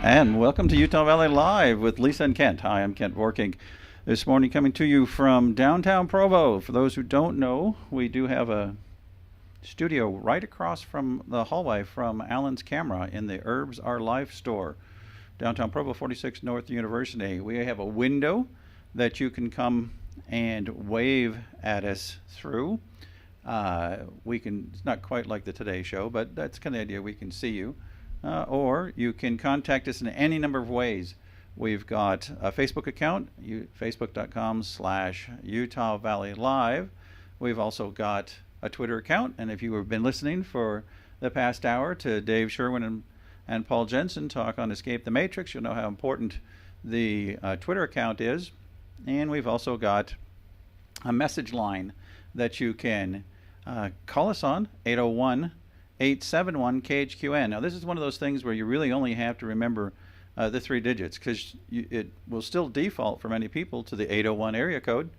And welcome to Utah Valley Live with Lisa and Kent. Hi, I'm Kent Vorking. This morning coming to you from downtown Provo. For those who don't know, we do have a studio right across from the hallway from Alan's Camera in the Herbs Are Life store. Downtown Provo, 46 North University. We have a window that you can come and wave at us through. It's not quite like the Today Show, but that's kind of the idea. We can see you. Or you can contact us in any number of ways. We've got a Facebook account, facebook.com/Utah Valley Live. We've also got a Twitter account, and if you have been listening for the past hour to Dave Sherwin and Paul Jensen talk on Escape the Matrix, you'll know how important the Twitter account is. And we've also got a message line that you can call us on, 801-871-KHQN. Now, this is one of those things where you really only have to remember the three digits, because it will still default for many people to the 801 area code.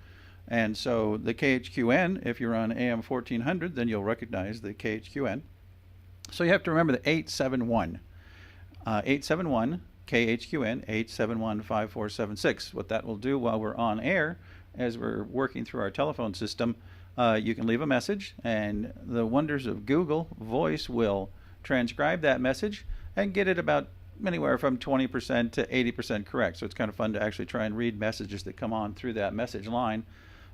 And so the KHQN, if you're on AM 1400, then you'll recognize the KHQN. So you have to remember the 871. 871 KHQN, 871-5476. What that will do while we're on air, as we're working through our telephone system, you can leave a message, and the wonders of Google Voice will transcribe that message and get it about anywhere from 20% to 80% correct. So it's kind of fun to actually try and read messages that come on through that message line.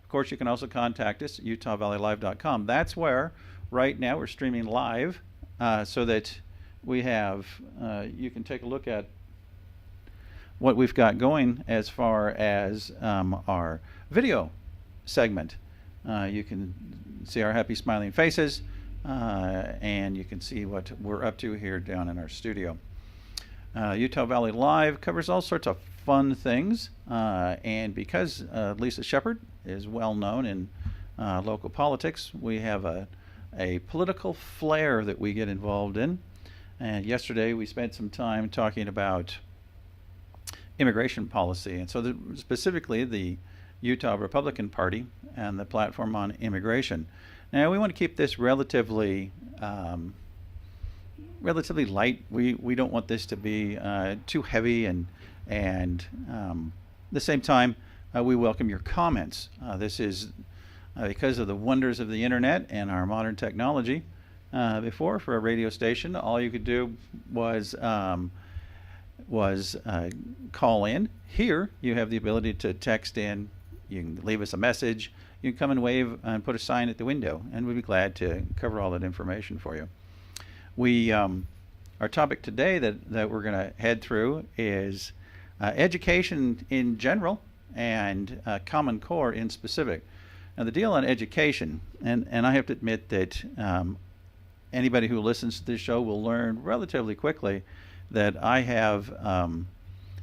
Of course, you can also contact us at utahvalleylive.com. That's where right now we're streaming live, so that we have, you can take a look at what we've got going as far as our video segment. You can see our happy smiling faces, and you can see what we're up to here down in our studio. Utah Valley Live covers all sorts of fun things, and because Lisa Shepard is well known in local politics, we have a political flair that we get involved in. And yesterday we spent some time talking about immigration policy, and so specifically the Utah Republican Party and the platform on immigration. Now, we want to keep this relatively light. We don't want this to be too heavy, and at the same time, we welcome your comments. This is because of the wonders of the internet and our modern technology. Before, for a radio station, all you could do was call in. Here, you have the ability to text in. You can leave us a message. You can come and wave and put a sign at the window, and we'd be glad to cover all that information for you. Our topic today that we're going to head through is education in general and Common Core in specific. Now, the deal on education, and I have to admit that anybody who listens to this show will learn relatively quickly that I have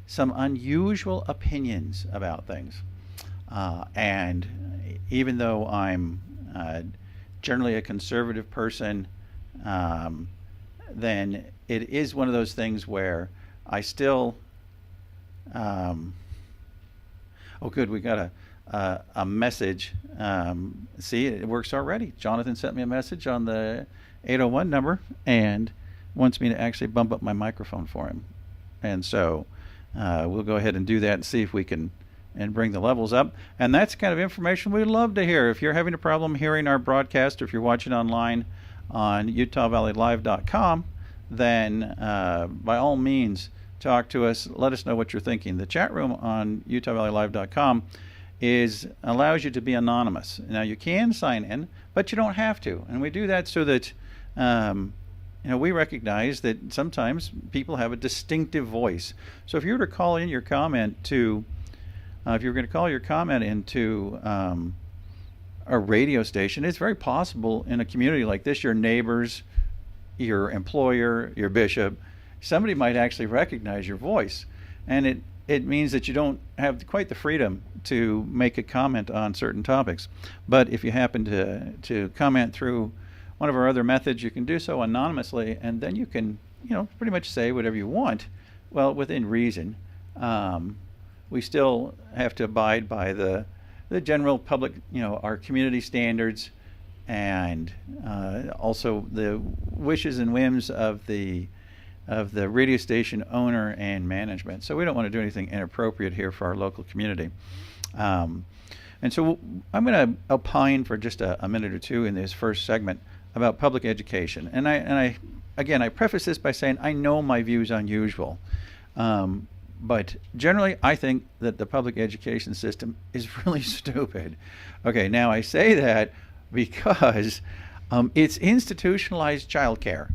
some unusual opinions about things. And even though I'm generally a conservative person, then it is one of those things where I still oh good, we got a message. See, it works already. Jonathan sent me a message on the 801 number and wants me to actually bump up my microphone for him, and so we'll go ahead and do that and see if we can and bring the levels up. And that's the kind of information we'd love to hear. If you're having a problem hearing our broadcast, or if you're watching online on utahvalleylive.com, then by all means talk to us. Let us know what you're thinking. The chat room on utahvalleylive.com allows you to be anonymous. Now, you can sign in, but you don't have to. And we do that so that we recognize that sometimes people have a distinctive voice. So if you were to call in your comment to if you're going to call your comment into a radio station, it's very possible in a community like this, your neighbors, your employer, your bishop, somebody might actually recognize your voice. And it means that you don't have quite the freedom to make a comment on certain topics. But if you happen to comment through one of our other methods, you can do so anonymously, and then you can pretty much say whatever you want, well, within reason. We still have to abide by the general public, our community standards, and also the wishes and whims of the the radio station owner and management. So we don't want to do anything inappropriate here for our local community. And so I'm going to opine for just a minute or two in this first segment about public education. And I preface this by saying I know my view is unusual. But generally, I think that the public education system is really stupid. Okay, now I say that because it's institutionalized childcare,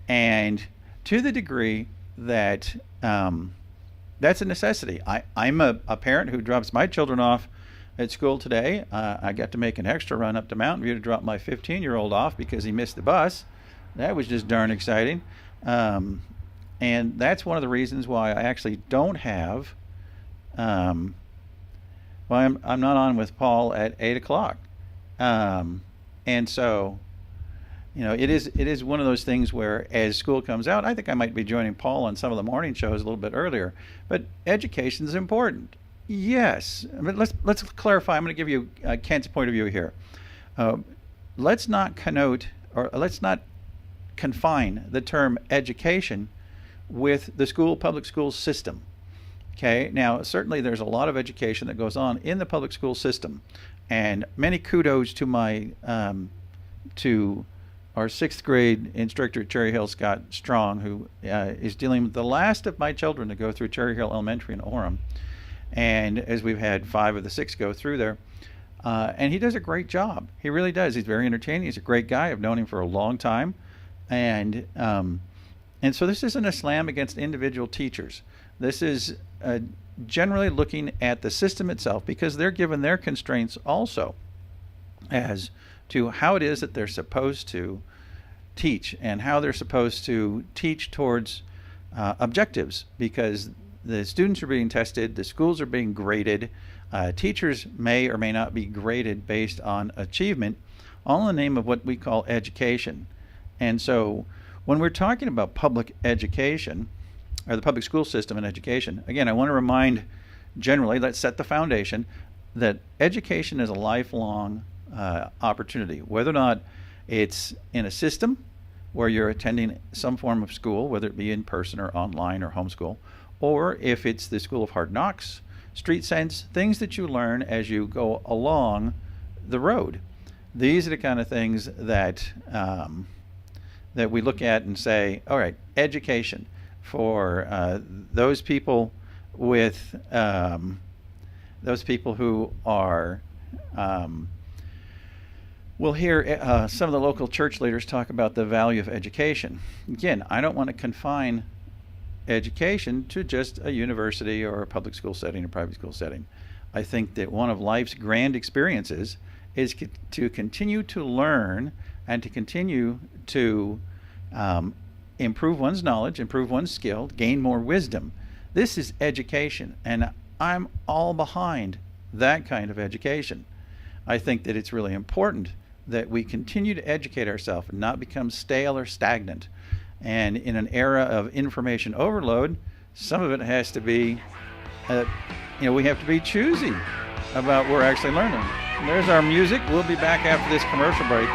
and to the degree that that's a necessity. I'm a parent who drops my children off at school today. I got to make an extra run up to Mountain View to drop my 15-year-old off because he missed the bus. That was just darn exciting. And that's one of the reasons why I actually don't have, I'm not on with Paul at 8 o'clock. And so, it is one of those things where as school comes out, I think I might be joining Paul on some of the morning shows a little bit earlier. But education is important. Yes. But let's clarify. I'm going to give you Kent's point of view here. Let's not connote, or let's not confine the term education with the public school system. Okay, now certainly there's a lot of education that goes on in the public school system, and many kudos to to our 6th grade instructor at Cherry Hill, Scott Strong, who is dealing with the last of my children to go through Cherry Hill Elementary in Orem, and as we've had 5 of the 6 go through there, and he does a great job. He really does. He's very entertaining. He's a great guy. I've known him for a long time, and so this isn't a slam against individual teachers. This is generally looking at the system itself, because they're given their constraints also as to how it is that they're supposed to teach and how they're supposed to teach towards objectives, because the students are being tested, the schools are being graded, teachers may or may not be graded based on achievement, all in the name of what we call education. And so when we're talking about public education, or the public school system and education, again, I want to remind generally, let's set the foundation, that education is a lifelong opportunity, whether or not it's in a system where you're attending some form of school, whether it be in person or online or homeschool, or if it's the School of Hard Knocks, Street Sense, things that you learn as you go along the road. These are the kind of things that that we look at and say, all right, education for those people with those people who are we'll hear some of the local church leaders talk about the value of education. Again, I don't want to confine education to just a university or a public school setting or private school setting. I think that one of life's grand experiences is to continue to learn and to continue to improve one's knowledge, improve one's skill, gain more wisdom. This is education, and I'm all behind that kind of education. I think that it's really important that we continue to educate ourselves and not become stale or stagnant. And in an era of information overload, some of it has to be, we have to be choosy about what we're actually learning. And there's our music. We'll be back after this commercial break.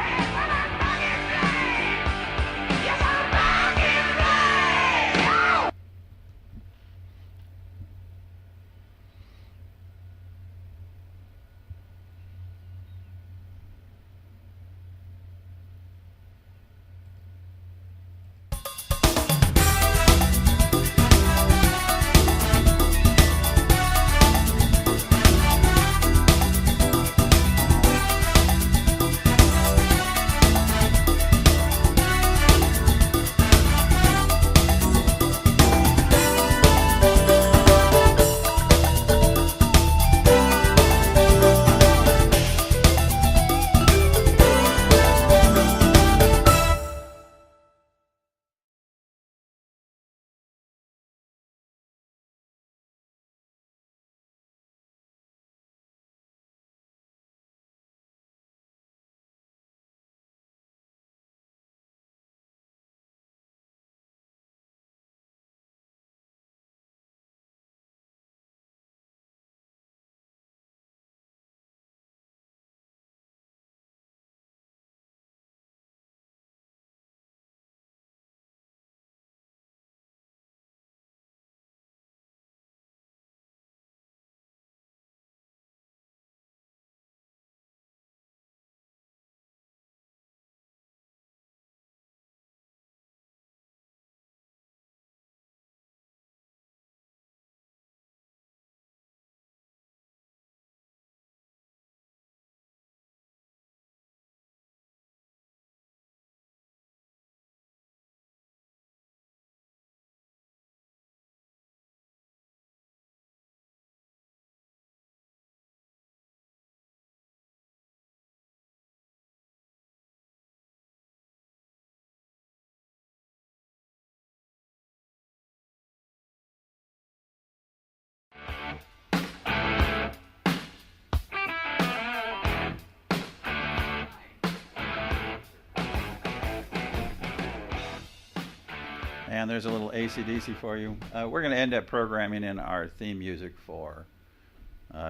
and there's a little AC/DC for you. We're going to end up programming in our theme music for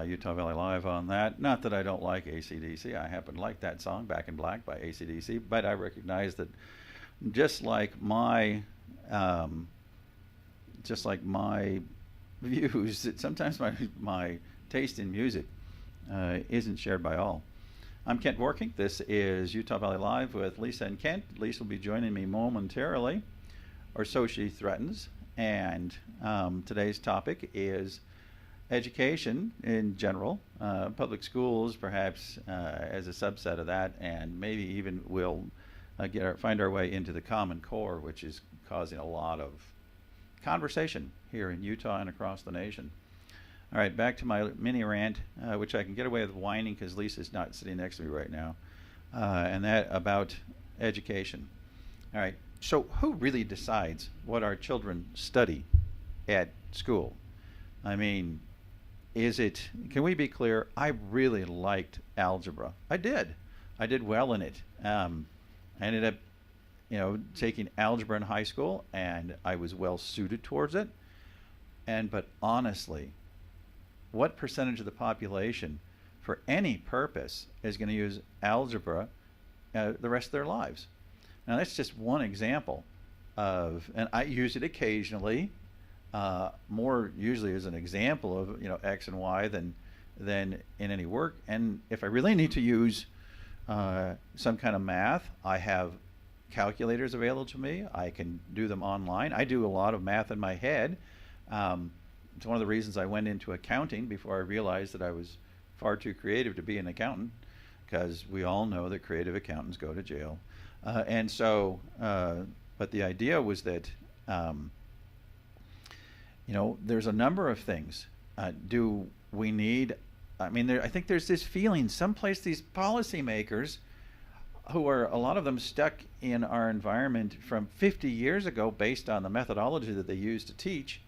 Utah Valley Live on that. Not that I don't like AC/DC. I happen to like that song, Back in Black by AC/DC, but I recognize that just like my views, that sometimes my taste in music isn't shared by all. I'm Kent Vorking. This is Utah Valley Live with Lisa and Kent. Lisa will be joining me momentarily, or so she threatens. And today's topic is education in general, public schools perhaps as a subset of that, and maybe even we'll find our way into the Common Core, which is causing a lot of conversation here in Utah and across the nation. All right, back to my mini rant, which I can get away with whining because Lisa's not sitting next to me right now, and that about education. All right, so who really decides what our children study at school? I mean, can we be clear? I really liked algebra. I did well in it. I ended up, taking algebra in high school, and I was well suited towards it. But honestly, what percentage of the population, for any purpose, is going to use algebra the rest of their lives? Now, that's just one example and I use it occasionally, more usually as an example of X and Y than in any work. And if I really need to use some kind of math, I have calculators available to me. I can do them online. I do a lot of math in my head. It's one of the reasons I went into accounting before I realized that I was far too creative to be an accountant, because we all know that creative accountants go to jail. But the idea was that, there's a number of things. Do we need, I think there's this feeling someplace these policymakers, who are a lot of them stuck in our environment from 50 years ago based on the methodology that they used to teach,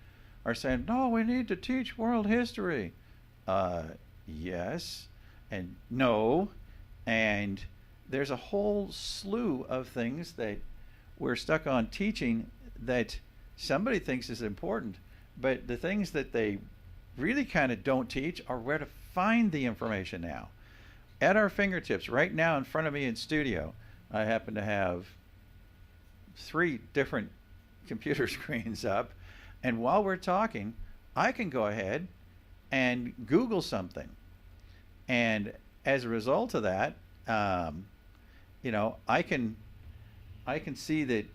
are saying, no, we need to teach world history. Yes and no. And there's a whole slew of things that we're stuck on teaching that somebody thinks is important. But the things that they really kind of don't teach are where to find the information now. At our fingertips, right now in front of me in studio, I happen to have 3 different computer screens up. And while we're talking, I can go ahead and Google something. And as a result of that, I can see that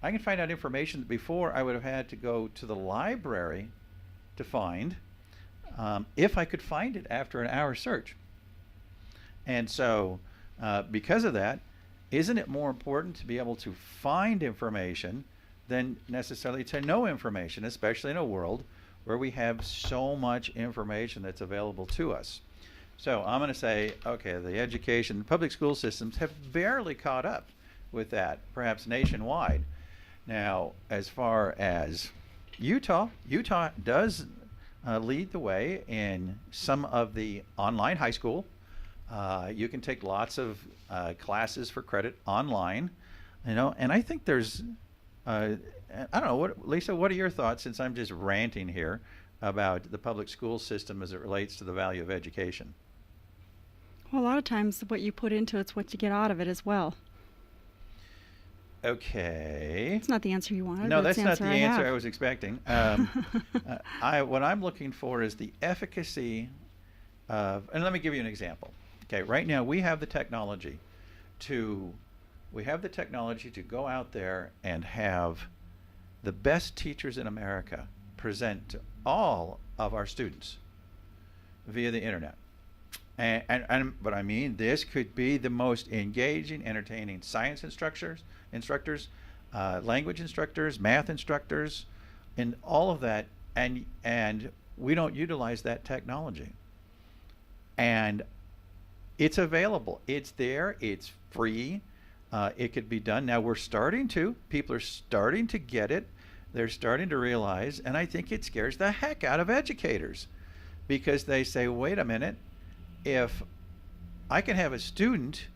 I can find out information that before I would have had to go to the library to find, if I could find it after an hour search. And so, because of that, isn't it more important to be able to find information than necessarily to know information, especially in a world where we have so much information that's available to us? So I'm going to say, okay, the public school systems have barely caught up with that, perhaps nationwide. Now, as far as Utah does lead the way in some of the online high school. You can take lots of classes for credit online, and I think there's I don't know, Lisa, what are your thoughts, since I'm just ranting here about the public school system as it relates to the value of education? Well, a lot of times what you put into it's what you get out of it as well. Okay. It's not the answer you wanted. No, that's not the answer I have. was expecting. What I'm looking for is the efficacy of, and let me give you an example. Okay, right now we have the technology to go out there and have the best teachers in America present to all of our students via the internet. But I mean, this could be the most engaging, entertaining science instructors, language instructors, math instructors, and all of that. And we don't utilize that technology. And it's available. It's there. It's free. It could be done. Now people are starting to get it. They're starting to realize, and I think it scares the heck out of educators, because they say, wait a minute, if I can have a student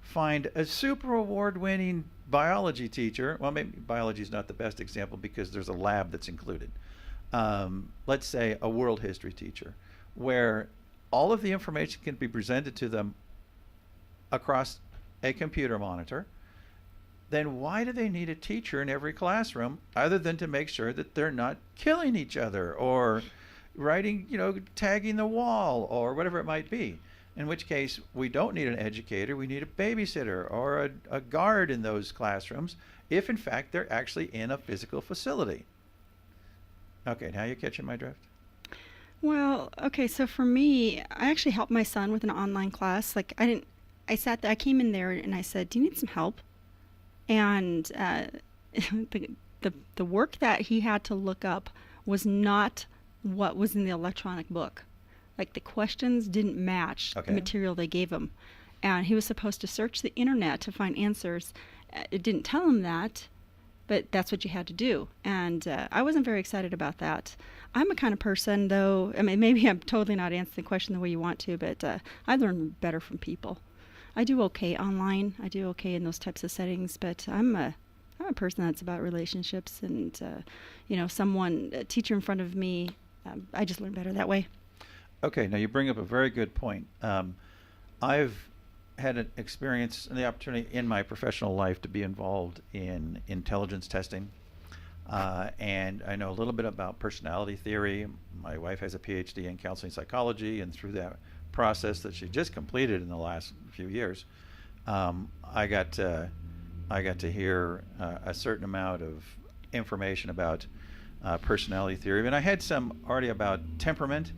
find a super award-winning biology teacher. Well, maybe biology is not the best example because there's a lab that's included. Let's say a world history teacher, where all of the information can be presented to them across a computer monitor. Then why do they need a teacher in every classroom other than to make sure that they're not killing each other or writing, tagging the wall or whatever it might be? In which case, we don't need an educator, we need a babysitter or a guard in those classrooms if in fact they're actually in a physical facility. Okay, now you're catching my drift? Well, okay, so for me, I actually helped my son with an online class. Like, I sat there, I came in there and I said, "Do you need some help?" And the work that he had to look up was not what was in the electronic book. Like, the questions didn't match the material they gave him. And he was supposed to search the internet to find answers. It didn't tell him that, but that's what you had to do. And I wasn't very excited about that. I'm a kind of person, though, I mean, maybe I'm totally not answering the question the way you want to, but I learn better from people. I do okay online. I do okay in those types of settings, but I'm a person that's about relationships and, a teacher in front of me. I just learn better that way. Okay, now you bring up a very good point. I've had an experience and the opportunity in my professional life to be involved in intelligence testing. And I know a little bit about personality theory. My wife has a PhD in counseling psychology, and through that process that she just completed in the last few years, I got to hear a certain amount of information about personality theory. And I had some already about temperament.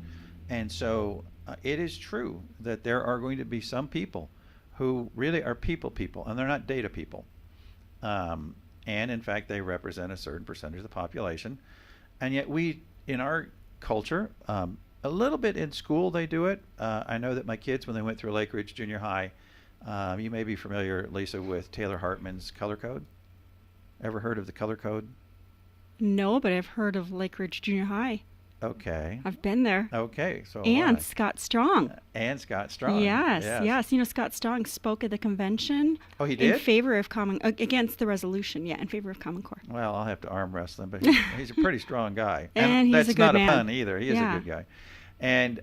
And so it is true that there are going to be some people who really are people, and they're not data people. And in fact, they represent a certain percentage of the population. And yet we, in our culture, a little bit in school they do it. I know that my kids, when they went through Lake Ridge Junior High, you may be familiar, Lisa, with Taylor Hartman's color code. Ever heard of the color code? No, but I've heard of Lake Ridge Junior High. Okay. I've been there. Okay, so and Scott Strong. And Scott Strong. Yes. Scott Strong spoke at the convention. Oh, he did? In favor of against the resolution. Yeah, in favor of Common Core. Well, I'll have to arm wrestle him, but he's a pretty strong guy. And he's that's a good not man. A pun either. He is a good guy. And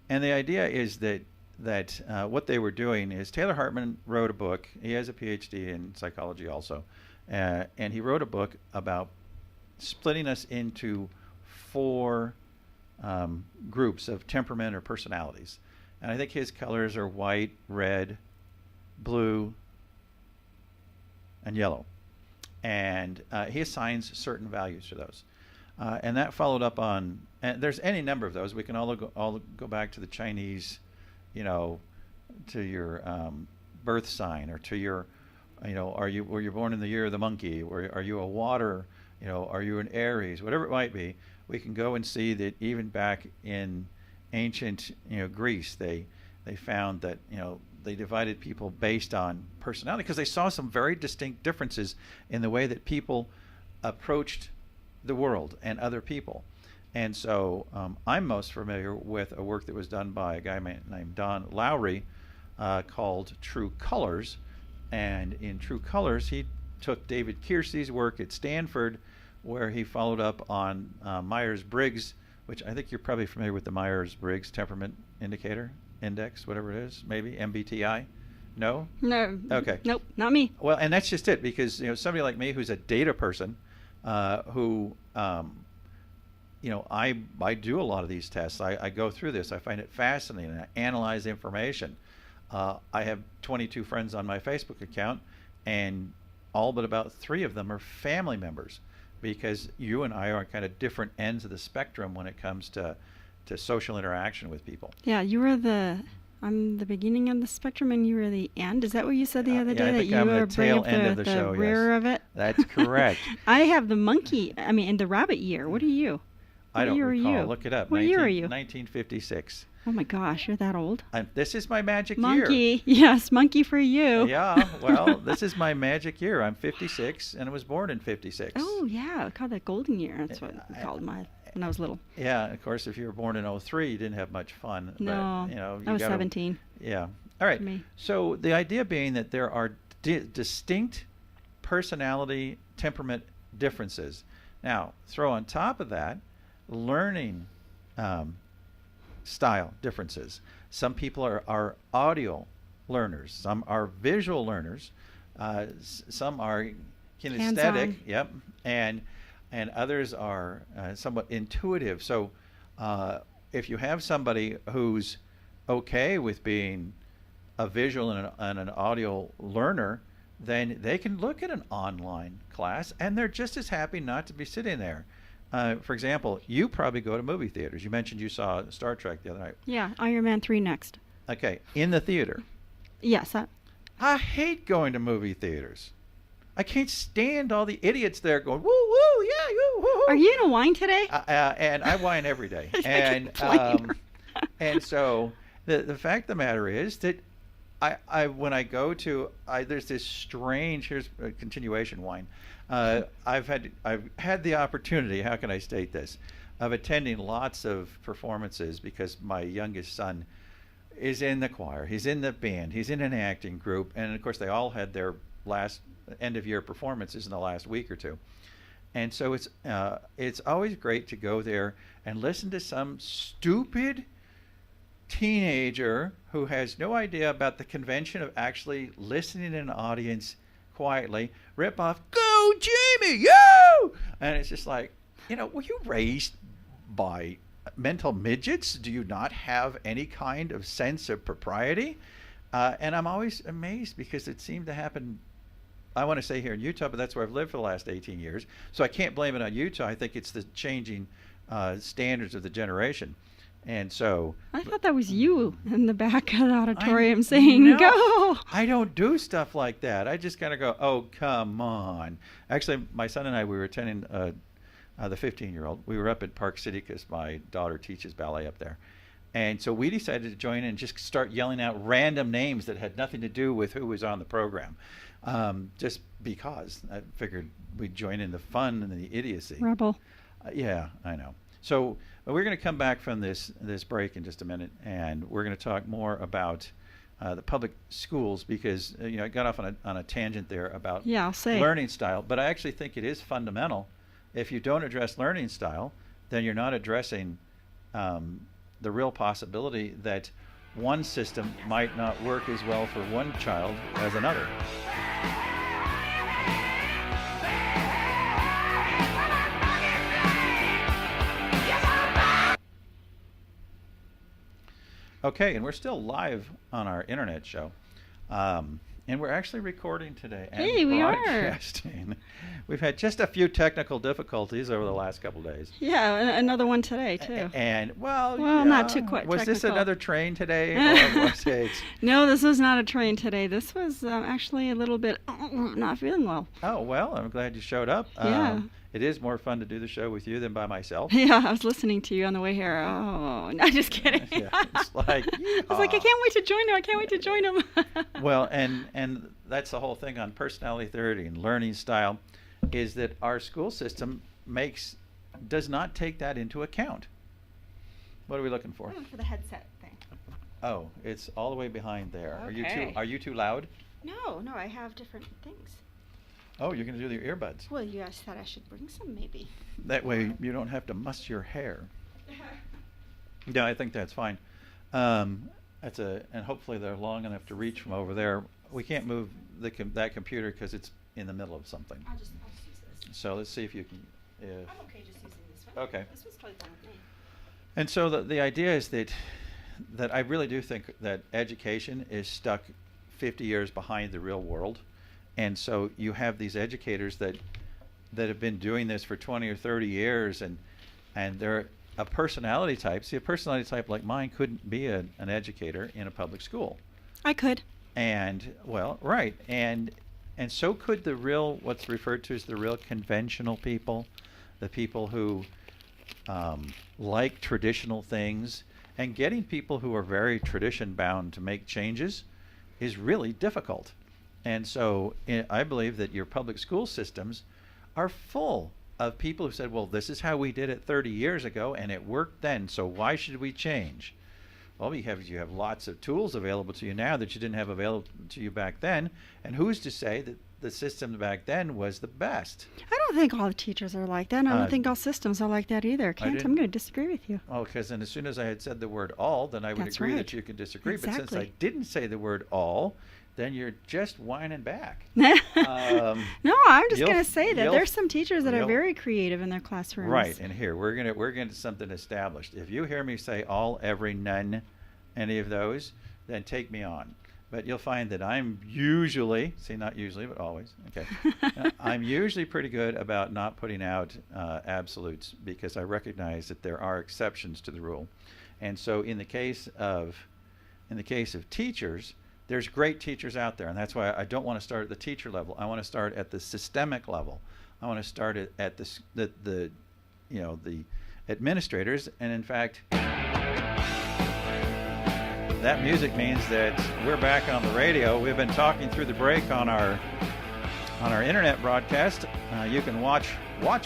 the idea is that what they were doing is Taylor Hartman wrote a book. He has a PhD in psychology also, and he wrote a book about splitting us into 4 groups of temperament or personalities. And I think his colors are white, red, blue, and yellow. And he assigns certain values to those. And that followed up on, and there's any number of those. We can all go back to the Chinese, to your birth sign, or to your, were you born in the year of the monkey, or are you a water, are you an Aries, whatever it might be. We can go and see that even back in ancient, Greece, they found that, they divided people based on personality because they saw some very distinct differences in the way that people approached the world and other people. And so I'm most familiar with a work that was done by a guy named Don Lowry called True Colors. And in True Colors, he took David Kiersey's work at Stanford, where he followed up on Myers-Briggs, which I think you're probably familiar with the Myers-Briggs Temperament Index, whatever it is, maybe MBTI. No? No. Okay. Nope, not me. Well, and that's just it, because somebody like me who's a data person, who I do a lot of these tests. I go through this. I find it fascinating. I analyze information. I have 22 friends on my Facebook account, and all but about 3 of them are family members, because you and I are kind of different ends of the spectrum when it comes to social interaction with people. Yeah, you were on the beginning of the spectrum, and you were the end. Is that what you said the other day? I that think you I'm were the tail end of the show. rear Yes, of it. that's correct. I have the monkey. And the rabbit year. What are you? I don't recall. You? Look it up. What year are you? 1956. Oh my gosh, you're that old. This is my magic monkey. year. Yes, monkey for you. Yeah, well, this is my magic year. I'm 56, and I was born in 56. Oh yeah, I call that golden year. That's what we called mine when I was little. Yeah, of course, if you were born in 03, you didn't have much fun. No, but, I was 17. Yeah, All right. to me. So the idea being that there are distinct personality temperament differences. Now, throw on top of that learning style differences. Some people are audio learners. Some are visual learners. Some are kinesthetic. Hands-on. Yep. And others are somewhat intuitive. So if you have somebody who's okay with being a visual and an audio learner, then they can look at an online class and they're just as happy not to be sitting there. For example, you probably go to movie theaters. You mentioned you saw Star Trek the other night. Yeah, Iron Man 3 next. Okay, in the theater. Yes. I hate going to movie theaters. I can't stand all the idiots there going, woo, woo, yeah, woo, woo. Are you in a whine today? And I whine every day. I and and so the fact of the matter is that I when I go to there's this strange, here's a continuation whine. I've had the opportunity, how can I state this, of attending lots of performances because my youngest son is in the choir, he's in the band, he's in an acting group, and of course they all had their last end of year performances in the last week or two. And so it's always great to go there and listen to some stupid teenager who has no idea about the convention of actually listening in an audience quietly rip off, "Go Jamie, yo!" And it's just like, were you raised by mental midgets? Do you not have any kind of sense of propriety? And I'm always amazed because it seemed to happen, I want to say here in Utah, but that's where I've lived for the last 18 years. So I can't blame it on Utah. I think it's the changing standards of the generation. And so I thought that was you in the back of the auditorium saying, "Go!" I don't do stuff like that. I just kind of go, "Oh, come on." Actually, my son and I, we were attending the 15-year-old. We were up at Park City because my daughter teaches ballet up there. And so we decided to join in and just start yelling out random names that had nothing to do with who was on the program. Just because I figured we'd join in the fun and the idiocy. Rebel. Yeah, I know. So we're going to come back from this break in just a minute, and we're going to talk more about the public schools because I got off on a tangent there about learning style, but I actually think it is fundamental. If you don't address learning style, then you're not addressing the real possibility that one system might not work as well for one child as another. Okay, and we're still live on our internet show. And we're actually recording today and Hey, we are. broadcasting. We've had just a few technical difficulties over the last couple of days. Yeah, another one today, too. Well, not too quite was this technical. another train today? Or was it? No, this was not a train today. This was actually a little bit not feeling well. Oh, well, I'm glad you showed up. Yeah. It is more fun to do the show with you than by myself. Yeah, I was listening to you on the way here. Oh, no, just kidding. Yeah, it's like, I was like, I can't wait to join him. I can't wait to join him. Well, and that's the whole thing on personality theory and learning style, is that our school system does not take that into account. What are we looking for? For the headset thing. Oh, it's all the way behind there. Okay. Are you too loud? No, I have different things. Oh, you're going to do your earbuds. Well, you guys thought I should bring some, maybe. That way you don't have to muss your hair. Yeah, I think that's fine. And hopefully they're long enough to reach from over there. We can't move that computer because it's in the middle of something. I'll just use this. So let's see if you can. I'm okay just using this one. Okay. This one's totally fine with me. And so the idea is that I really do think that education is stuck 50 years behind the real world. And so you have these educators that have been doing this for 20 or 30 years, and they're a personality type. See, a personality type like mine couldn't be an educator in a public school. I could. And, well, right. And so could what's referred to as the real conventional people, the people who like traditional things. And getting people who are very tradition bound to make changes is really difficult. And so I believe that your public school systems are full of people who said, well, this is how we did it 30 years ago, and it worked then, so why should we change? Well, you have lots of tools available to you now that you didn't have available to you back then. And who's to say that the system back then was the best? I don't think all the teachers are like that. And I don't Uh, think all systems are like that either. Kent, didn't- I'm going to disagree with you. Oh, because then as soon as I had said the word all, then I would That's agree right. that you could disagree. But since I Exactly. didn't say the word all, then you're just whining back. No, Um, I'm just you'll- going to say that you'll- there's some teachers that are you'll- very creative in their classrooms. Right, and here we're gonna something established. If you hear me say all, every, none, any of those, then take me on. But you'll find that I'm usually, not usually, but always, okay. I'm usually pretty good about not putting out absolutes because I recognize that there are exceptions to the rule. And so in the case of teachers, there's great teachers out there, and that's why I don't want to start at the teacher level. I want to start at the systemic level. I want to start at the administrators, and in fact, that music means that we're back on the radio. We've been talking through the break on our internet broadcast. You can watch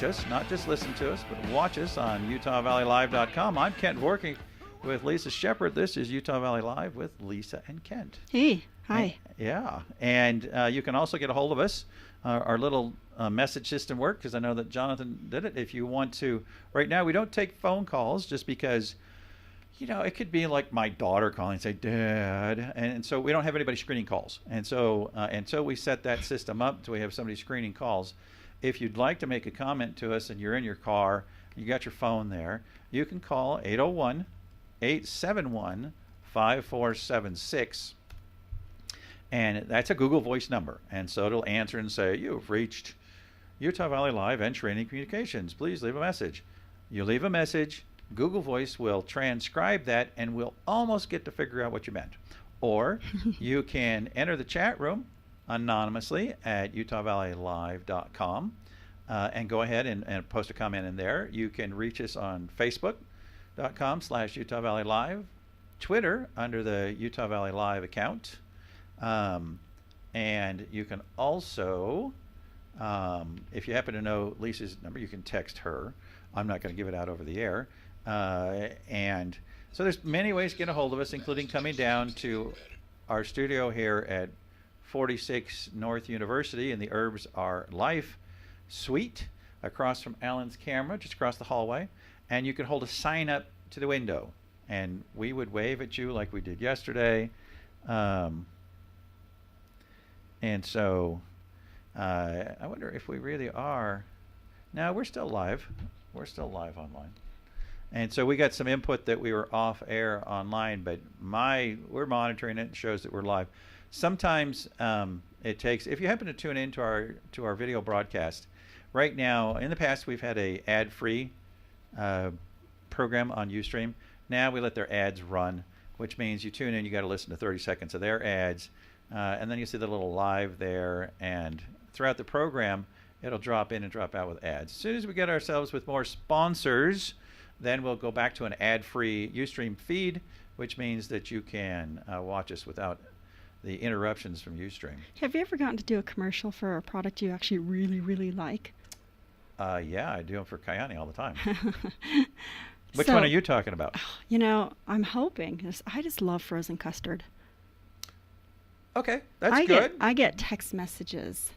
us, not just listen to us, but watch us on UtahValleyLive.com. I'm Kent Vorkey with Lisa Shepard. This is Utah Valley Live with Lisa and Kent. Hey, hi. And you can also get a hold of us. Our little message system worked because I know that Jonathan did it. If you want to, right now we don't take phone calls just because, it could be like my daughter calling and say, Dad, and so we don't have anybody screening calls. And so until we set that system up, till we have somebody screening calls, if you'd like to make a comment to us and you're in your car, you got your phone there, you can call 801-871-5476. And that's a Google Voice number. And so it'll answer and say, you've reached Utah Valley Live and Training Communications. Please leave a message. You leave a message, Google Voice will transcribe that and we'll almost get to figure out what you meant. Or you can enter the chat room anonymously at UtahValleyLive.com and go ahead and post a comment in there. You can reach us on Facebook.com/Utah Valley Live, Twitter under the Utah Valley Live account. And you can also, if you happen to know Lisa's number, you can text her. I'm not going to give it out over the air. And so there's many ways to get a hold of us, including coming down to our studio here at 46 North University in the Herbs Are Life suite across from Alan's Camera, just across the hallway. And you can hold a sign up to the window, and we would wave at you like we did yesterday. And so I wonder if we really are. No, we're still live. We're still live online. And so we got some input that we were off air online, but we're monitoring it and shows that we're live. Sometimes it takes, if you happen to tune into our video broadcast, right now, in the past we've had a ad-free program on Ustream. Now we let their ads run, which means you tune in, you got to listen to 30 seconds of their ads, and then you see the little live there, and throughout the program, it'll drop in and drop out with ads. As soon as we get ourselves with more sponsors, then we'll go back to an ad-free Ustream feed, which means that you can watch us without the interruptions from Ustream. Have you ever gotten to do a commercial for a product you actually really, really like? Yeah, I do them for Kyani all the time. Which one are you talking about? I'm hoping. I just love frozen custard. Okay, that's good. I get text messages.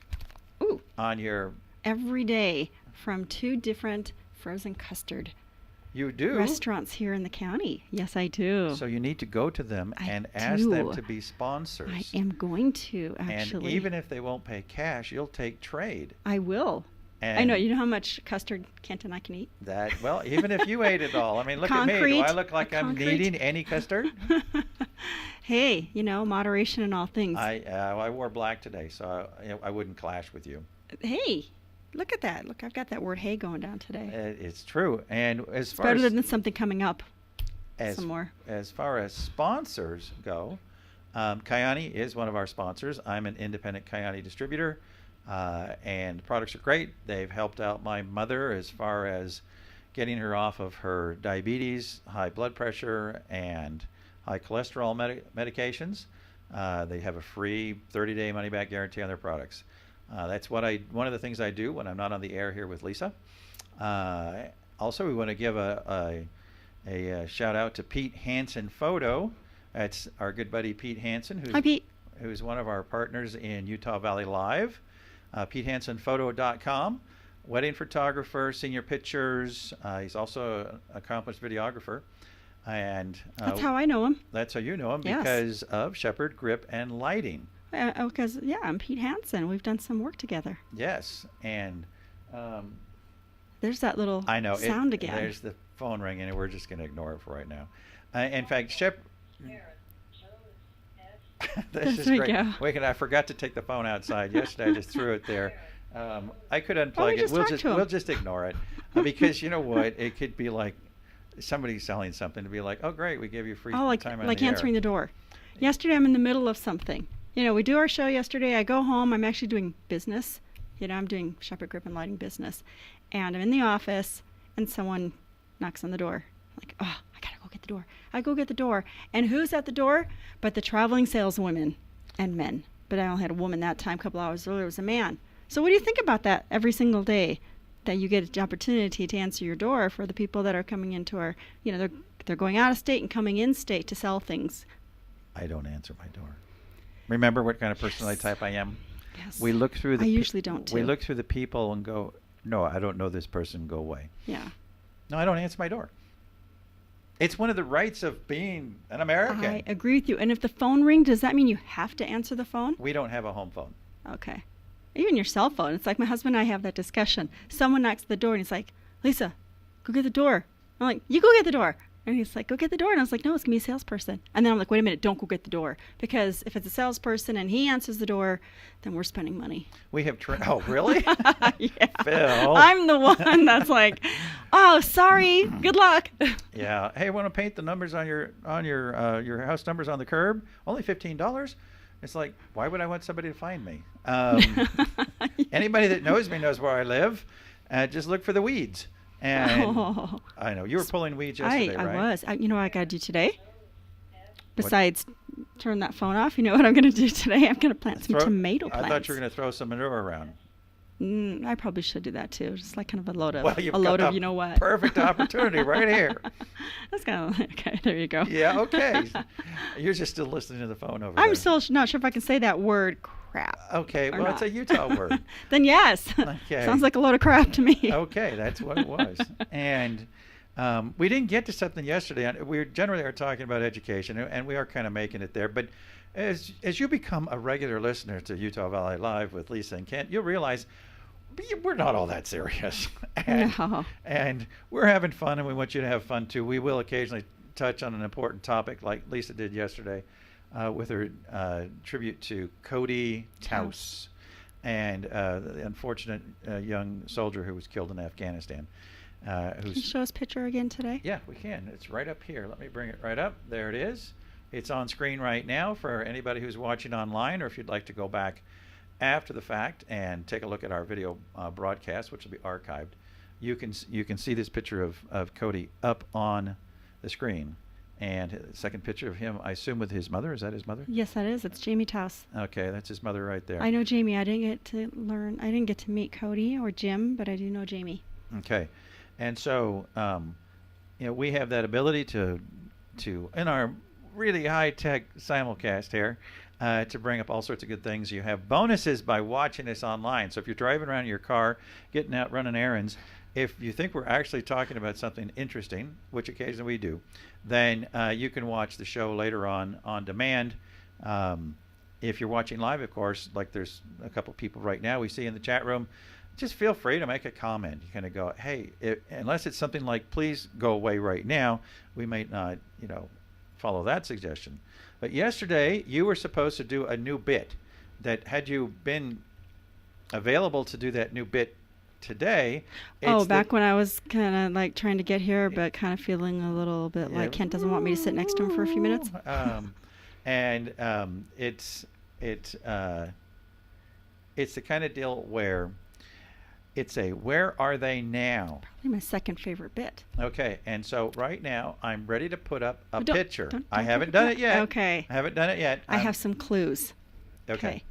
Ooh. On your... Every day from 2 different frozen custard You do? restaurants here in the county. Yes, I do. So you need to go to them I and ask them do. to be sponsors. I am going to, actually. And even if they won't pay cash, you'll take trade. I will. And I know. You know how much custard Kent and I can eat? Well, even if you ate it all. I mean, look at me. Do Concrete. I look like I'm Concrete. needing any custard? Hey, moderation in all things. I wore black today, so I wouldn't clash with you. Hey, look at that. Look, I've got that word hey going down today. It's true. And as It's far better as than something coming up some more. As far as sponsors go, Kyani is one of our sponsors. I'm an independent Kyani distributor, and the products are great. They've helped out my mother as far as getting her off of her diabetes, high blood pressure, and high cholesterol medications. They have a free 30-day money-back guarantee on their products. That's one of the things I do when I'm not on the air here with Lisa. Also, we want to give a a shout out to Pete Hansen Photo. That's our good buddy Pete Hansen, Hi, Pete. who's one of our partners in Utah Valley Live. PeteHansenPhoto.com. Wedding photographer, senior pictures. He's also an accomplished videographer. And that's how I know him. That's how you know him, Yes. because of Shepherd Grip and Lighting. Because, I'm Pete Hansen. We've done some work together. Yes. And there's that little sound again. There's the phone ringing, and we're just going to ignore it for right now. In fact, Shepherd... That's just great. Wait, I forgot to take the phone outside yesterday. I just threw it there. I could unplug it. We'll just ignore it, because you know what? It could be like somebody selling something to be like, oh great, we gave you free time on like the answering air. the door. Yesterday, I'm in the middle of something. We do our show yesterday. I go home. I'm actually doing business. I'm doing Shepherd Grip and Lighting business, and I'm in the office, and someone knocks on the door. Like, oh, I gotta go get the door. I go get the door, and who's at the door but the traveling saleswomen and men. But I only had a woman that time. A couple hours earlier, it was a man. So what do you think about that every single day, that you get the opportunity to answer your door for the people that are coming into our, they're going out of state and coming in state to sell things? I don't answer my door. Remember what kind of personality type I am? Yes. We look through the I usually don't too. We look through the people and go, no, I don't know this person, go away. Yeah. No, I don't answer my door. It's one of the rights of being an American. I agree with you. And if the phone rings, does that mean you have to answer the phone? We don't have a home phone. Okay. Even your cell phone. It's like my husband and I have that discussion. Someone knocks at the door and he's like, Lisa, go get the door. I'm like, you go get the door. And he's like, go get the door. And I was like, no, it's going to be a salesperson. And then I'm like, wait a minute, don't go get the door. Because if it's a salesperson and he answers the door, then we're spending money. We have oh, really? Yeah. Phil. I'm the one that's like, oh, sorry, good luck. Yeah. Hey, want to paint the numbers on your house numbers on the curb? Only $15? It's like, why would I want somebody to find me? Anybody that knows me knows where I live. Just look for the weeds. And I know you were pulling weeds yesterday, right? I was. You know what I got to do today? Besides turn that phone off, you know what I'm going to do today? I'm going to plant some tomato plants. I thought you were going to throw some manure around. I probably should do that too. Just like kind of a load of, you know what? Perfect opportunity right here. That's kind of okay. There you go. Yeah. Okay. You're just still listening to the phone over there. I'm still not sure if I can say that word, crap. Okay. Well, it's a Utah word. Then yes. Okay. Sounds like a load of crap to me. Okay, that's what it was. And we didn't get to something yesterday. We generally are talking about education, and we are kind of making it there. But as you become a regular listener to Utah Valley Live with Lisa and Kent, you'll realize we're not all that serious. And we're having fun, and we want you to have fun too. We will occasionally touch on an important topic like Lisa did yesterday with her tribute to Cody Taus and the unfortunate young soldier who was killed in Afghanistan. Can you show us picture again today? Yeah, we can. It's right up here. Let me bring it right up. There it is. It's on screen right now for anybody who's watching online, or if you'd like to go back after the fact and take a look at our video broadcast, which will be archived. You can see this picture of Cody up on the screen. And the second picture of him, I assume with his mother. Is that his mother? Yes, that is. It's Jamie Taus. Okay, that's his mother right there. I know Jamie. I didn't get to meet Cody or Jim, but I do know Jamie. Okay. And so, we have that ability to in our really high-tech simulcast here, to bring up all sorts of good things. You have bonuses by watching us online. So if you're driving around in your car, getting out, running errands, if you think we're actually talking about something interesting, which occasionally we do, then you can watch the show later on demand. If you're watching live, of course, like there's a couple people right now we see in the chat room, just feel free to make a comment. You kind of go, hey, unless it's something like, please go away right now, we might not, follow that suggestion. But yesterday, you were supposed to do a new bit that had you been available to do that new bit today. Back when I was kind of like trying to get here, but kind of feeling a little bit like Kent doesn't want me to sit next to him for a few minutes. It's the kind of deal where it's a where are they now? Probably my second favorite bit. Okay, and so right now I'm ready to put up a picture. Don't I haven't done it yet. Okay. I haven't done it yet. I have some clues. Okay.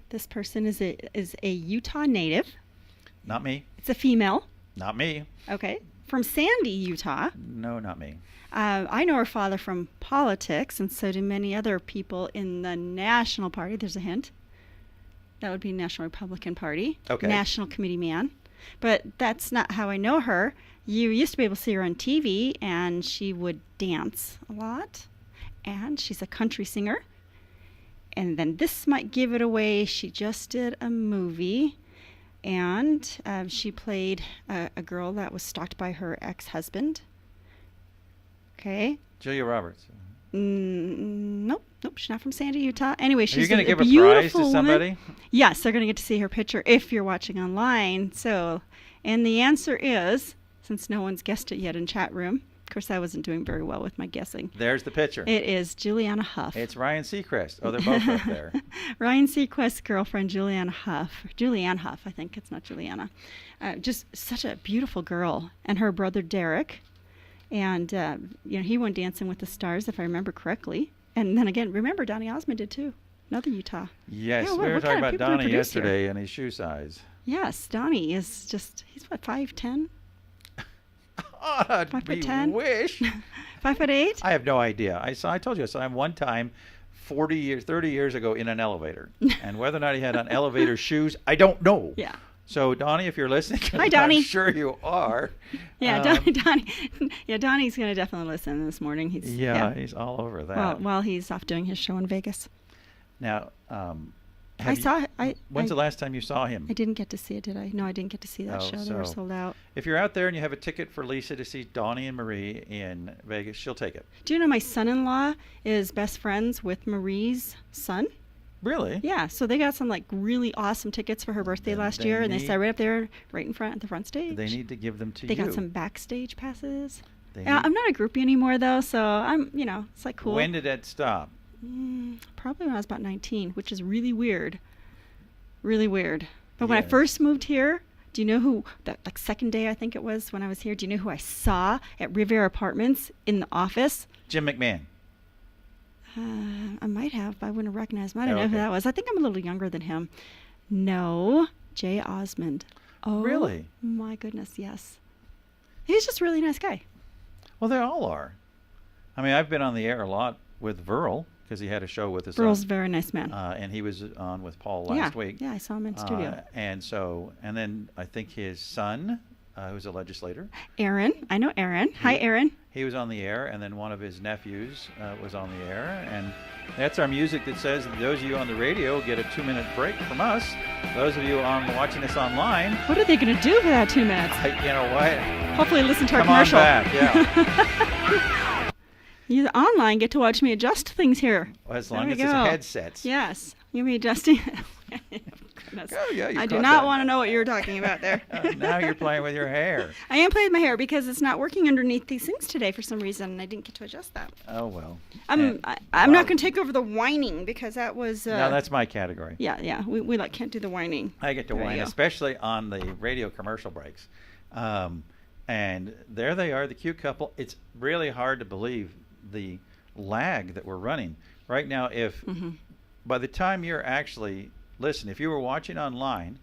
This person is a Utah native. Not me. It's a female. Not me. Okay. from Sandy, Utah. No, not me. I know her father from politics, and so do many other people in the National Party. There's a hint. That would be National Republican Party. Okay. National Committee man. But that's not how I know her. You used to be able to see her on TV, and she would dance a lot. And she's a country singer. And then this might give it away. She just did a movie, and she played a girl that was stalked by her ex-husband. Okay. Julia Roberts. Nope, she's not from Sandy, Utah. Anyway, Are you she's going to a give a prize beautiful to woman. somebody? Yes, they're going to get to see her picture if you're watching online. So, and the answer is, since no one's guessed it yet in chat room, of course I wasn't doing very well with my guessing. There's the picture. It is Juliana Huff. It's Ryan Seacrest. Oh, they're both up there. Ryan Seacrest's girlfriend, Juliana Huff. Julianne Huff, I think. It's not Juliana. Just such a beautiful girl. And her brother, Derek. And, he went Dancing with the Stars, if I remember correctly. And then again, remember, Donny Osmond did too. Another Utah. Yes, Yeah, we were what talking kind of about people do we Donnie produce here? yesterday and his shoe size. Yes, Donnie is just, he's what, 5'10"? Oh, 5'10"? wish. 5'8"? I have no idea. I told you I saw him one time 30 years ago in an elevator. And whether or not he had on elevator shoes, I don't know. Yeah. So, Donnie, if you're listening, Hi, Donnie. I'm sure you are. Yeah, Donnie. Yeah, Donnie's going to definitely listen this morning. He's all over that. While he's off doing his show in Vegas. Now, when's the last time you saw him? I didn't get to see it, did I? No, I didn't get to see that show. They were sold out. If you're out there and you have a ticket for Lisa to see Donnie and Marie in Vegas, she'll take it. Do you know my son-in-law is best friends with Marie's son? Really? Yeah, so they got some really awesome tickets for her birthday last year, and they sat right up there, right in front at the front stage. They need to give them to you. They got some backstage passes. I'm not a groupie anymore though, so I'm, it's like cool. When did that stop? Probably when I was about 19, which is really weird. Really weird. But when I first moved here, do you know who, that second day I think it was when I was here, do you know who I saw at Riviera Apartments in the office? Jim McMahon. I might have, but I wouldn't recognize him. I don't know who that was. I think I'm a little younger than him. No, Jay Osmond. Oh, really? My goodness, yes. He's just a really nice guy. Well, they all are. I mean, I've been on the air a lot with Verl because he had a show with his Verl's son. a very nice man. And he was on with Paul last week. Yeah, I saw him in studio. And then I think his son, who's a legislator. Aaron. I know Aaron. Hi, Aaron. He was on the air, and then one of his nephews was on the air. And that's our music that says those of you on the radio get a 2-minute break from us. Those of you watching us online. What are they going to do for that 2 minutes? You know what? Hopefully listen to our Come commercial. on back, yeah. You online get to watch me adjust things here. Well, as long as it's headsets. Yes. You'll be adjusting. Oh, yeah, I do not want to know what you're talking about there. Now you're playing with your hair. I am playing with my hair because it's not working underneath these things today for some reason, and I didn't get to adjust that. Oh, well. I'm not going to take over the whining because that was... no, that's my category. Yeah. We can't do the whining. I get to whine, especially on the radio commercial breaks. And there they are, the cute couple. It's really hard to believe the lag that we're running. Right now, if by the time you're actually listening, if you were watching online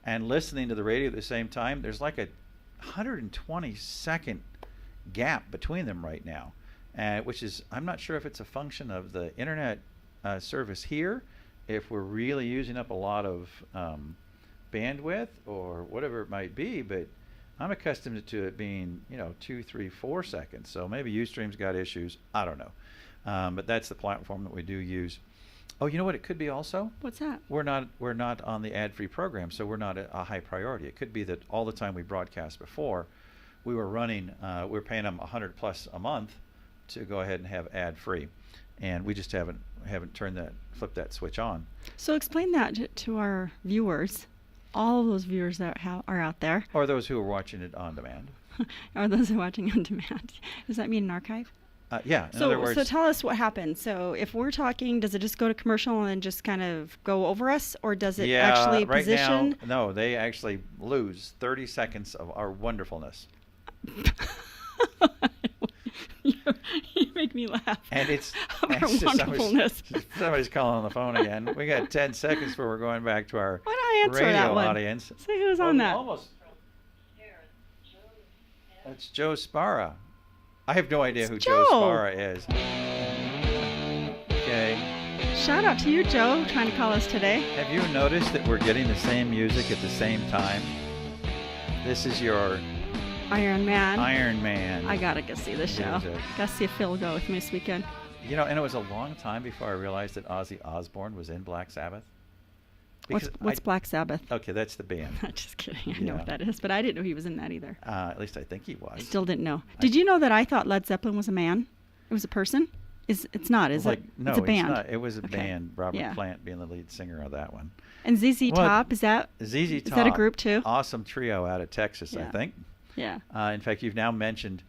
and listening to the radio at the same time, there's like a 120-second gap between them right now, which is, I'm not sure if it's a function of the internet service here, if we're really using up a lot of bandwidth or whatever it might be, but I'm accustomed to it being, 2, 3, 4 seconds. So maybe Ustream's got issues. I don't know. But that's the platform that we do use. Oh, you know what it could be also? What's that? We're not on the ad-free program, so we're not a high priority. It could be that all the time we broadcast before, we were running, we were paying them $100+ a month to go ahead and have ad-free, and we just haven't flipped that switch on. So explain that to our viewers, all of those viewers that are out there, or those who are watching it on demand, or those who are watching on demand. Does that mean an archive? Yeah. In other words, so tell us what happens. So if we're talking, does it just go to commercial and just kind of go over us, or does it actually right position? Now, no, they actually lose 30 seconds of our wonderfulness. You make me laugh. And it's our wonderfulness. Somebody's calling on the phone again. We got 10 seconds before we're going back to our Why don't I answer radio that one? audience. Say who's on that. Almost. That's Joe Sparra. I have no idea It's who Joe. Joe Sparra is. Okay. Shout out to you, Joe, trying to call us today. Have you noticed that we're getting the same music at the same time? This is your Iron Man. Iron Man. I gotta go see this show. music. Gotta see if Phil will go with me this weekend. You know, and it was a long time before I realized that Ozzy Osbourne was in Black Sabbath. What's Black Sabbath? Okay, that's the band. Just kidding. I know Yeah. what that is, but I didn't know he was in that either. At least I think he I was. still didn't know. Did you know that I thought Led Zeppelin was a man? It was a person? It's not, is like, it? No, it's a band. not. It was a Okay. band. Robert Yeah. Plant being the lead singer of that one. And ZZ Well, Top, is that ZZ Top. is that a group too? Awesome trio out of Texas, I Yeah. think. Yeah. In fact, you've now mentioned,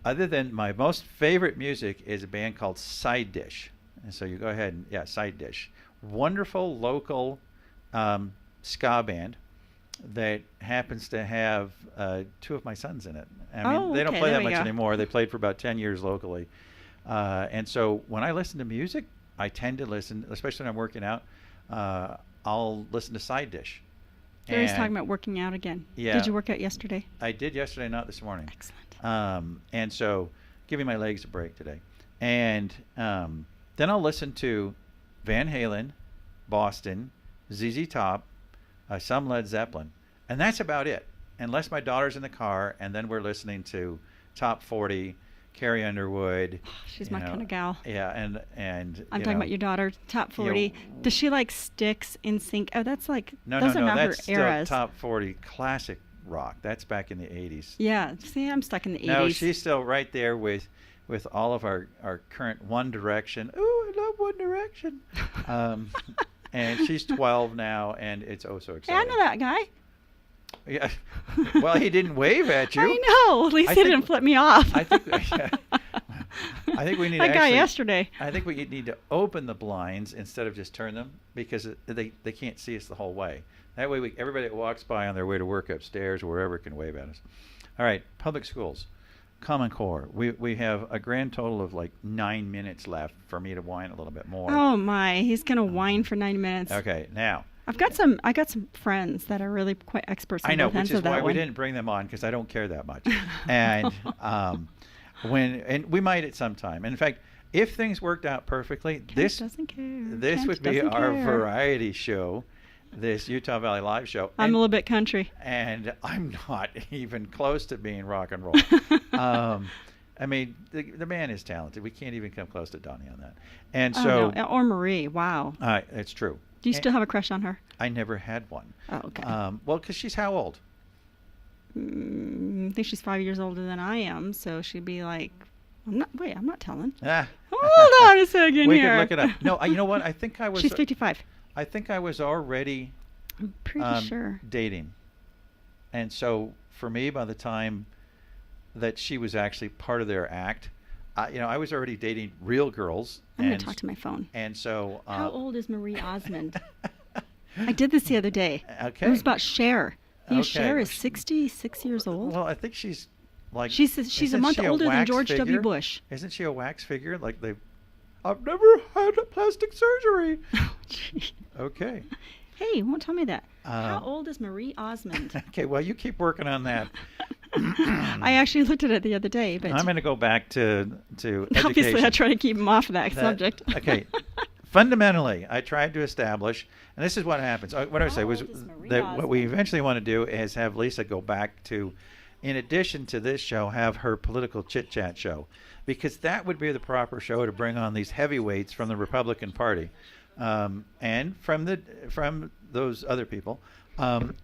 other than my most favorite music is a band called Side Dish. And so you go ahead and, yeah, Side Dish. Wonderful local ska band that happens to have two of my sons in it. I mean, Oh, they don't okay, play there that we much go. anymore. They played for about 10 years locally. And so when I listen to music, I tend to listen, especially when I'm working out, I'll listen to Side Dish. Gary's And talking about working out again. Yeah. Did you work out yesterday? I did yesterday, not this morning. Excellent. And so giving my legs a break today. And then I'll listen to Van Halen, Boston, ZZ Top, some Led Zeppelin. And that's about it. Unless my daughter's in the car, and then we're listening to Top 40, Carrie Underwood. She's you my know, kind of gal. Yeah, and I'm you talking know, about your daughter, Top 40. Does she like Styx, In Sync? Oh, that's like No, those no, are no. not That's her still eras. Top 40 classic rock. That's back in the 80s. Yeah. See, I'm stuck in the 80s. No, she's still right there with all of our current One Direction. Ooh, I love One Direction. And she's 12 now, and it's oh so Hey, exciting. I know that guy. Yeah. Well, he didn't wave at you. I know. At least I he think- didn't flip me off. I think. Yeah. I think we need that to guy actually, yesterday. I think we need to open the blinds instead of just turn them, because they can't see us the whole way. That way, everybody that walks by on their way to work upstairs or wherever can wave at us. All right, public schools, Common Core. We have a grand total of like 9 minutes left for me to whine a little bit more. Oh my, he's gonna whine for 9 minutes. Okay, now I got some friends that are really quite experts on I know, both ends which is of that why we one. didn't bring them on, because I don't care that much. And and we might at some time. And in fact, if things worked out perfectly, Kent this doesn't care. this Kent would be doesn't our care. variety show, this Utah Valley Live show. I'm a little bit country. And I'm not even close to being rock and roll. I mean, the man is talented. We can't even come close to Donnie on that. And Oh, so, no. Or Marie. Wow. it's true. Do you And still have a crush on her? I never had one. Oh, okay. Well, because she's how old? I think she's 5 years older than I am, so she'd be like, I'm not telling. Ah. Hold on a second We here. could look it up. No, you know what? I think I was. She's 55. I think I was already I'm pretty sure. dating, and so for me, by the time that she was actually part of their act, I was already dating real girls. I'm going to talk to my phone. And so. How old is Marie Osmond? I did this the other day. Okay. It was about Cher. You know, Okay. Cher is 66 years old. Well, I think she's like. she's a isn't month she older than wax George W. figure? Bush. Isn't she a wax figure? Like I've never had a plastic surgery. Oh, gee. Okay. Hey, you won't tell me that. How Um, old is Marie Osmond? Okay. Well, you keep working on that. I actually looked at it the other day, but I'm going to go back to obviously education. I try to keep him off that subject. Okay. Fundamentally, I tried to establish, and this is what happens. What I would say How was old is Marie that what we Osmond? eventually want to do is have Lisa go back to, in addition to this show, have her political chit chat show, because that would be the proper show to bring on these heavyweights from the Republican Party, and from those other people,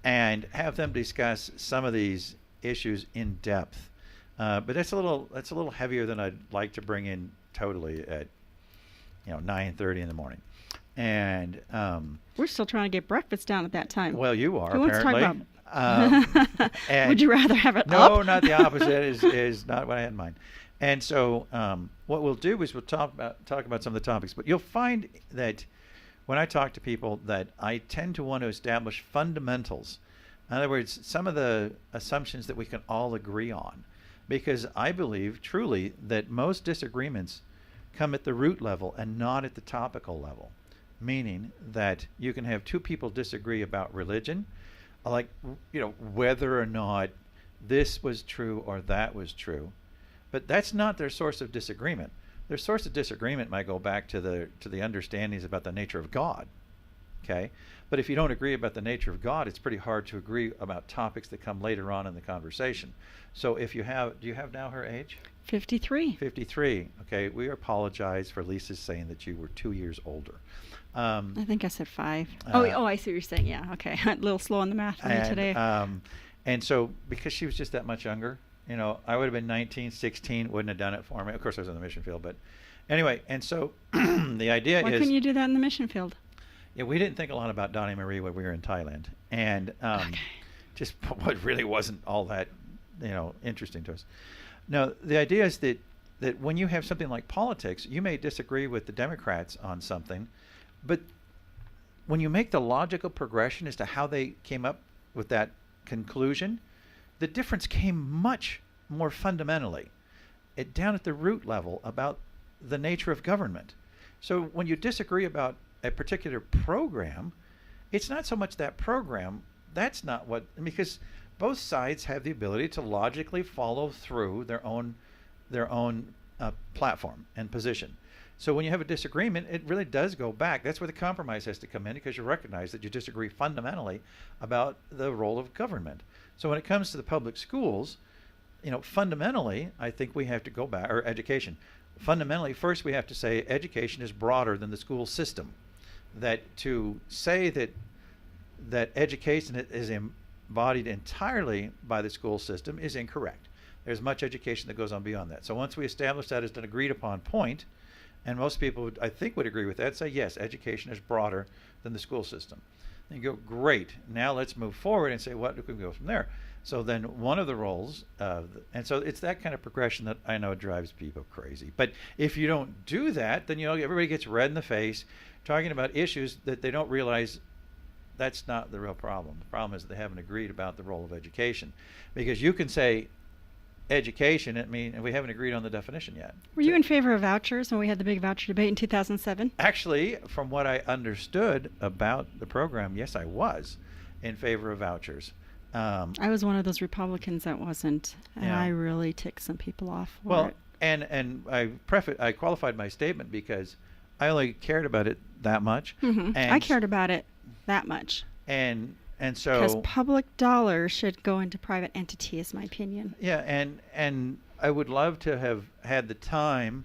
and have them discuss some of these issues in depth. But that's a little heavier than I'd like to bring in totally at 9:30 in the morning. And We're still trying to get breakfast down at that time. well, you are Who wants to talk apparently. And Would you rather have it no, up? not the opposite is not what I had in mind. And so what we'll do is we'll talk about some of the topics. But you'll find that when I talk to people that I tend to want to establish fundamentals. In other words, some of the assumptions that we can all agree on. Because I believe truly that most disagreements come at the root level and not at the topical level. Meaning that you can have two people disagree about religion, like, whether or not this was true or that was true. But that's not their source of disagreement. Their source of disagreement might go back to the understandings about the nature of God. Okay? But if you don't agree about the nature of God, it's pretty hard to agree about topics that come later on in the conversation. So if you have, do you have now her age? 53. 53. Okay, we apologize for Lisa's saying that you were 2 years older. I think I said 5. Oh, I see what you're saying. Yeah, okay. A little slow on the math for me today. And so because she was just that much younger, you know, I would have been 19, 16, wouldn't have done it for me. Of course, I was in the mission field, but anyway, and so the idea is... Why couldn't you do that in the mission field? Yeah, we didn't think a lot about Donnie Marie when we were in Thailand, and just what really wasn't all that, you know, interesting to us. No, the idea is that when you have something like politics, you may disagree with the Democrats on something, but when you make the logical progression as to how they came up with that conclusion, the difference came much more fundamentally, down at the root level, about the nature of government. So when you disagree about a particular program, it's not so much that program, that's not what, because both sides have the ability to logically follow through their own platform and position. So when you have a disagreement, it really does go back. That's where the compromise has to come in, because you recognize that you disagree fundamentally about the role of government. So when it comes to the public schools, you know, fundamentally, I think we have to go back, or education. Fundamentally, first we have to say education is broader than the school system. That to say that education is embodied entirely by the school system is incorrect. There's much education that goes on beyond that. So once we establish that as an agreed upon point, and most people, I think, would agree with that, say, yes, education is broader than the school system. Then you go, great, now let's move forward and say, what can we go from there? So then one of the roles, and so it's that kind of progression that I know drives people crazy. But if you don't do that, then, you know, everybody gets red in the face talking about issues that they don't realize that's not the real problem. The problem is that they haven't agreed about the role of education. Because you can say education, I mean, and we haven't agreed on the definition yet. Were you in favor of vouchers when we had the big voucher debate in 2007? Actually, from what I understood about the program, yes, I was in favor of vouchers. I was one of those Republicans that wasn't, and Yeah. I really ticked some people off for Well, it. and I qualified my statement because I only cared about it that much. Mm-hmm. And I cared about it that much. And Because so public dollars should go into private entity, is my opinion. yeah, and I would love to have had the time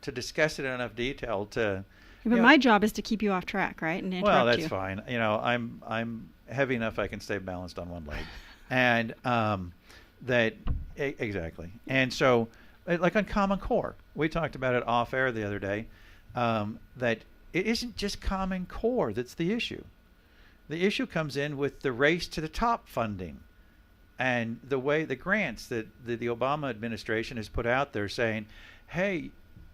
to discuss it in enough detail to. But my job is to keep you off track, right? And interrupt Well, that's you. fine. You know, I'm heavy enough I can stay balanced on one leg, and exactly. And so, like on Common Core, we talked about it off air the other day. That it isn't just Common Core that's the issue. The issue comes in with the race to the top funding, and the way the grants that the Obama administration has put out there saying, hey,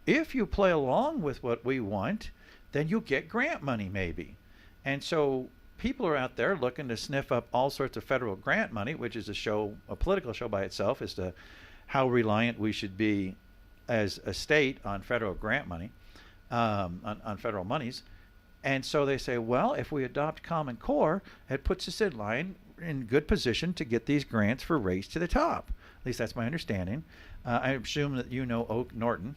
if you play along with what we want, then you'll get grant money maybe. And so people are out there looking to sniff up all sorts of federal grant money, which is a political show by itself as to how reliant we should be as a state on federal grant money, on federal monies. And so they say, well, if we adopt Common Core, it puts us in good position to get these grants for Race to the Top. At least that's my understanding. I assume that you know Oak Norton.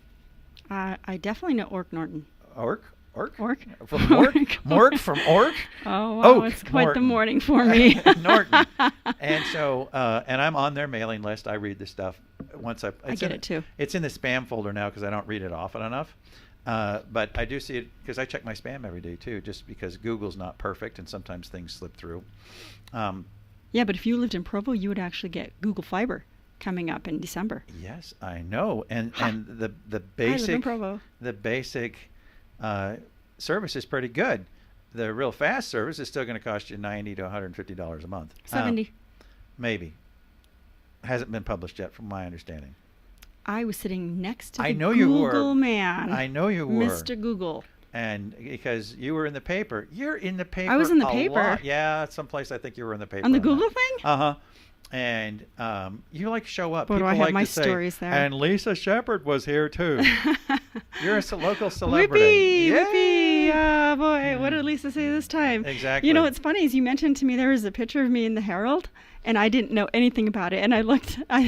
I definitely know Ork Norton. Ork? Ork? From Ork? Mork from Ork? Oh, wow, Oak it's quite Norton. the morning for me. Norton. And so, and I'm on their mailing list. I read this stuff once I get it too. It's in the spam folder now because I don't read it often enough. But I do see it because I check my spam every day too, just because Google's not perfect and sometimes things slip through. Yeah, but if you lived in Provo, you would actually get Google Fiber coming up in December. Yes, I know. And the I live in basic Provo. Service is pretty good. The real fast service is still going to cost you $90 to $150 a month. 70. Maybe. Hasn't been published yet, from my understanding. I was sitting next to I the know you were. Google man. I know you were. Mr. Google. And because you were in the paper. You're in the paper. I was in the a paper. lot. Yeah, someplace I think you were in the paper. On the that. Google thing? Uh-huh. And you like show up. Boy, do People I have like my to say, stories there. and Lisa Shepard was here too. You're a local celebrity. Whippy, whippy. Oh, boy, what did Lisa say this time? Exactly. You know, what's funny is you mentioned to me there was a picture of me in the Herald, and I didn't know anything about it. And I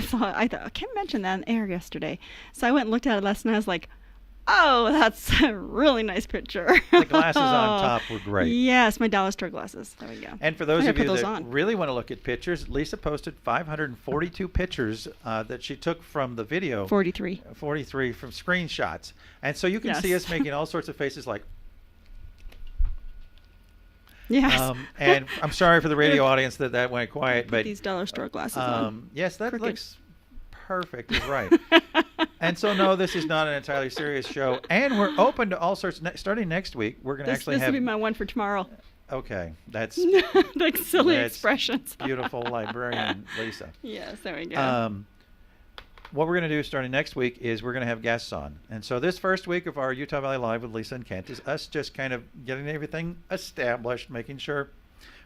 thought, I can't mention that on air yesterday. So I went and looked at it last night. I was like, oh, that's a really nice picture. The glasses on top were great. Yes, my dollar store glasses. There we go. And for those of you that on. really want to look at pictures, Lisa posted 542 pictures that she took from the video. 43. 43 from screenshots. And so you can see us making all sorts of faces like... Yes. And I'm sorry for the radio audience that went quiet. But these dollar store glasses on. Yes, that looks perfect. Is right. And so, no, this is not an entirely serious show. And we're open to all sorts. Starting next week, we're going to actually have... This will be my one for tomorrow. Okay. That's... like silly expressions. Beautiful librarian, Lisa. Yes, there we go. What we're going to do starting next week is we're going to have guests on. And so this first week of our Utah Valley Live with Lisa and Kent is us just kind of getting everything established, making sure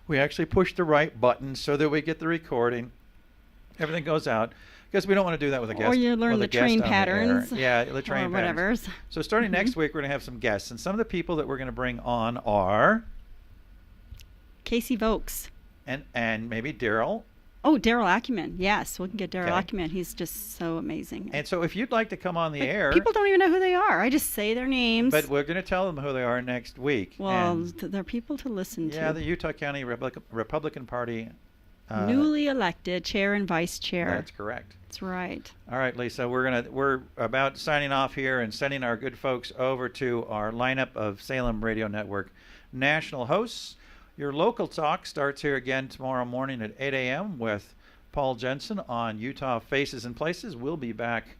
we actually push the right buttons so that we get the recording. Everything goes out. Because we don't want to do that with a guest. Or you learn the train patterns. Yeah, the train patterns. Whatever. So starting next week, we're going to have some guests. And some of the people that we're going to bring on are... Casey Vokes. And maybe Daryl. Oh, Daryl Acumen. Yes, we can get Daryl Acumen. He's just so amazing. And so if you'd like to come on the air... People don't even know who they are. I just say their names. But we're going to tell them who they are next week. Well, they're people to listen to. Yeah, the Utah County Republican Party... newly elected chair and vice chair. That's correct. That's right. All right, Lisa, we're about signing off here and sending our good folks over to our lineup of Salem Radio Network national hosts. Your local talk starts here again tomorrow morning at 8 a.m. with Paul Jensen on Utah Faces and Places. We'll be back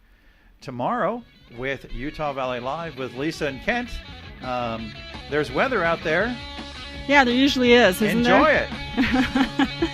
tomorrow with Utah Valley Live with Lisa and Kent. There's weather out there. Yeah, there usually is, isn't there? Enjoy it.